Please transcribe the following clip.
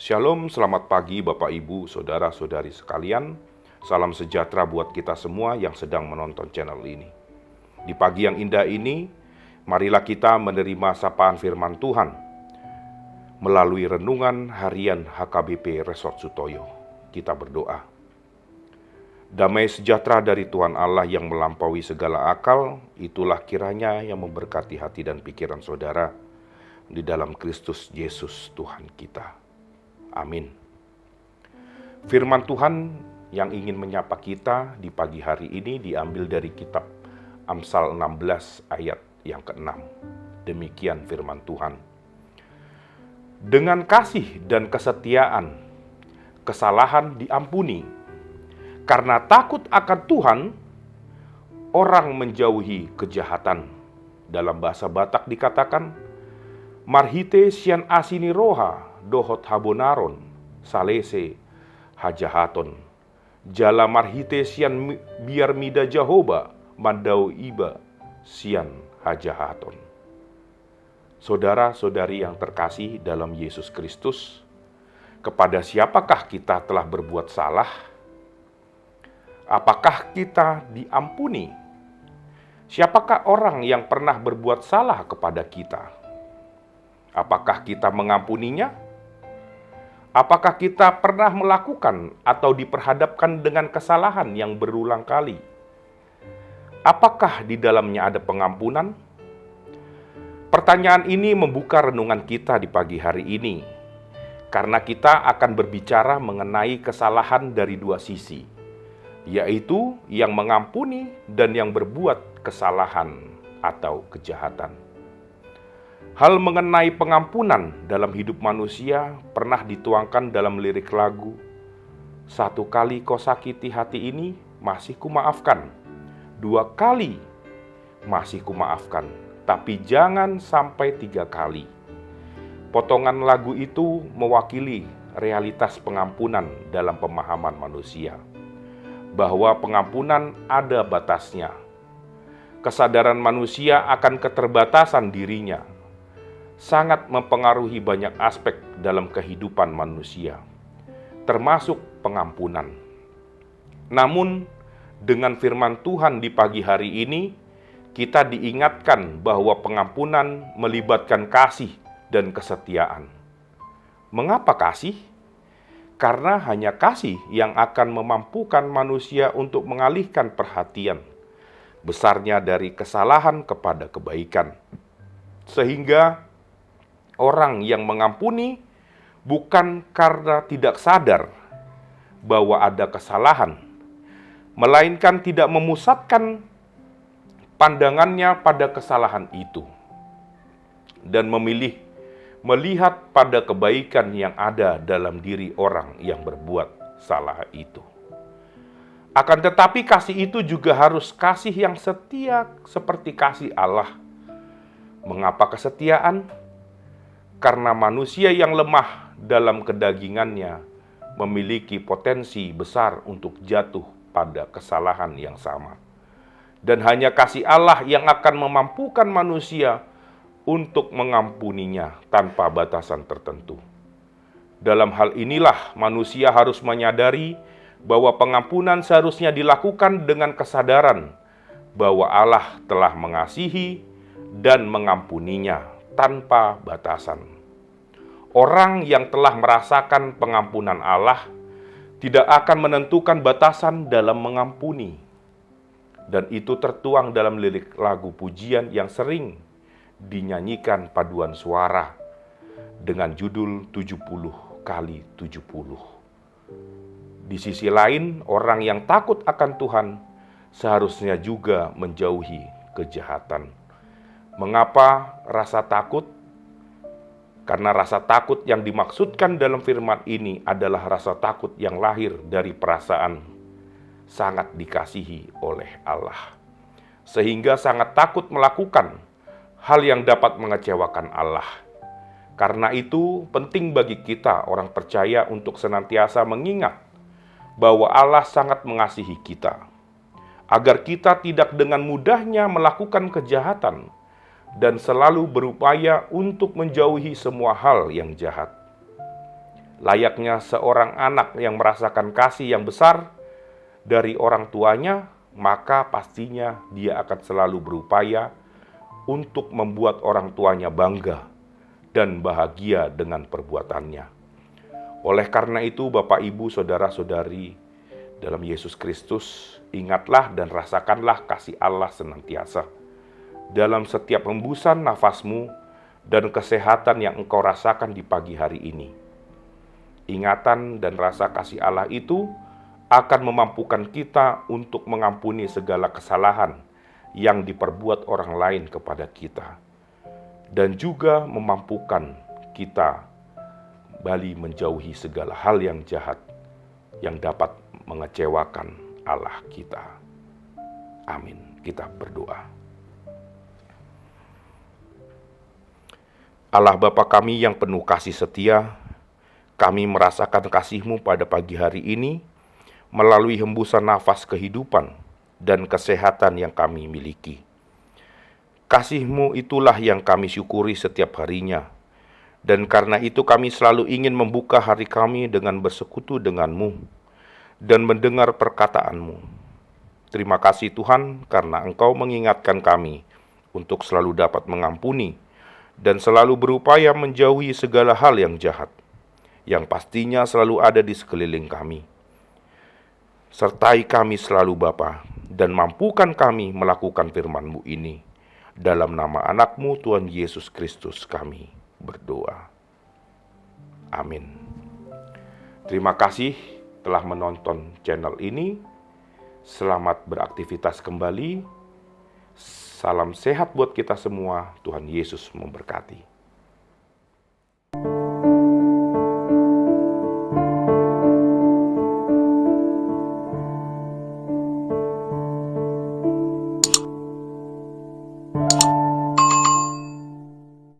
Shalom, selamat pagi Bapak Ibu, Saudara-saudari sekalian. Salam sejahtera buat kita semua yang sedang menonton channel ini. Di pagi yang indah ini, marilah kita menerima sapaan firman Tuhan melalui renungan harian HKBP Resort Sutoyo. Kita berdoa. Damai sejahtera dari Tuhan Allah yang melampaui segala akal, itulah kiranya yang memberkati hati dan pikiran saudara di dalam Kristus Yesus Tuhan kita. Amin. Firman Tuhan yang ingin menyapa kita di pagi hari ini diambil dari kitab Amsal 16 ayat yang ke-6. Demikian firman Tuhan. Dengan kasih dan kesetiaan, kesalahan diampuni. Karena takut akan Tuhan, orang menjauhi kejahatan. Dalam bahasa Batak dikatakan, Marhite sian asini roha, dohot habonaron, salese hajahaton. Jala marhite sian biar mida jahoba, mandau iba sian hajahaton. Saudara-saudari yang terkasih dalam Yesus Kristus, kepada siapakah kita telah berbuat salah? Apakah kita diampuni? Siapakah orang yang pernah berbuat salah kepada kita? Apakah kita mengampuninya? Apakah kita pernah melakukan atau diperhadapkan dengan kesalahan yang berulang kali? Apakah di dalamnya ada pengampunan? Pertanyaan ini membuka renungan kita di pagi hari ini, karena kita akan berbicara mengenai kesalahan dari dua sisi, yaitu yang mengampuni dan yang berbuat kesalahan atau kejahatan. Hal mengenai pengampunan dalam hidup manusia pernah dituangkan dalam lirik lagu, "Satu kali kau sakiti hati ini, masih kumaafkan. Dua kali, masih kumaafkan. Tapi jangan sampai 3 kali." Potongan lagu itu mewakili realitas pengampunan dalam pemahaman manusia, bahwa pengampunan ada batasnya. Kesadaran manusia akan keterbatasan dirinya sangat mempengaruhi banyak aspek dalam kehidupan manusia, termasuk pengampunan. Namun, dengan firman Tuhan di pagi hari ini, kita diingatkan bahwa pengampunan melibatkan kasih dan kesetiaan. Mengapa kasih? Karena hanya kasih yang akan memampukan manusia untuk mengalihkan perhatian besarnya dari kesalahan kepada kebaikan. Sehingga orang yang mengampuni bukan karena tidak sadar bahwa ada kesalahan, melainkan tidak memusatkan pandangannya pada kesalahan itu dan memilih melihat pada kebaikan yang ada dalam diri orang yang berbuat salah itu. Akan tetapi kasih itu juga harus kasih yang setia seperti kasih Allah. Mengapa kesetiaan? Karena manusia yang lemah dalam kedagingannya memiliki potensi besar untuk jatuh pada kesalahan yang sama. Dan hanya kasih Allah yang akan memampukan manusia untuk mengampuninya tanpa batasan tertentu. Dalam hal inilah manusia harus menyadari bahwa pengampunan seharusnya dilakukan dengan kesadaran bahwa Allah telah mengasihi dan mengampuninya tanpa batasan. Orang yang telah merasakan pengampunan Allah tidak akan menentukan batasan dalam mengampuni. Dan itu tertuang dalam lirik lagu pujian yang sering dinyanyikan paduan suara dengan judul 70 kali 70. Di sisi lain, orang yang takut akan Tuhan seharusnya juga menjauhi kejahatan. Mengapa rasa takut? Karena rasa takut yang dimaksudkan dalam firman ini adalah rasa takut yang lahir dari perasaan sangat dikasihi oleh Allah, sehingga sangat takut melakukan hal yang dapat mengecewakan Allah. Karena itu penting bagi kita orang percaya untuk senantiasa mengingat bahwa Allah sangat mengasihi kita, agar kita tidak dengan mudahnya melakukan kejahatan dan selalu berupaya untuk menjauhi semua hal yang jahat. layaknya seorang anak yang merasakan kasih yang besar dari orang tuanya, maka pastinya dia akan selalu berupaya untuk membuat orang tuanya bangga dan bahagia dengan perbuatannya. Oleh karena itu, Bapak, Ibu, Saudara-saudari dalam Yesus Kristus, ingatlah dan rasakanlah kasih Allah senantiasa dalam setiap hembusan nafasmu dan kesehatan yang engkau rasakan di pagi hari ini. Ingatan dan rasa kasih Allah itu akan memampukan kita untuk mengampuni segala kesalahan yang diperbuat orang lain kepada kita, dan juga memampukan kita kembali menjauhi segala hal yang jahat yang dapat mengecewakan Allah kita. Amin. Kita berdoa. Allah Bapa kami yang penuh kasih setia, kami merasakan kasih-Mu pada pagi hari ini melalui hembusan nafas kehidupan dan kesehatan yang kami miliki. Kasih-Mu itulah yang kami syukuri setiap harinya. Dan karena itu kami selalu ingin membuka hari kami dengan bersekutu dengan-Mu dan mendengar perkataan-Mu. Terima kasih Tuhan karena Engkau mengingatkan kami untuk selalu dapat mengampuni dan selalu berupaya menjauhi segala hal yang jahat, yang pastinya selalu ada di sekeliling kami. Sertai kami selalu Bapa, dan mampukan kami melakukan firman-Mu ini. Dalam nama anak-Mu Tuhan Yesus Kristus kami berdoa. Amin. Terima kasih telah menonton channel ini. Selamat beraktivitas kembali. Salam sehat buat kita semua. Tuhan Yesus memberkati.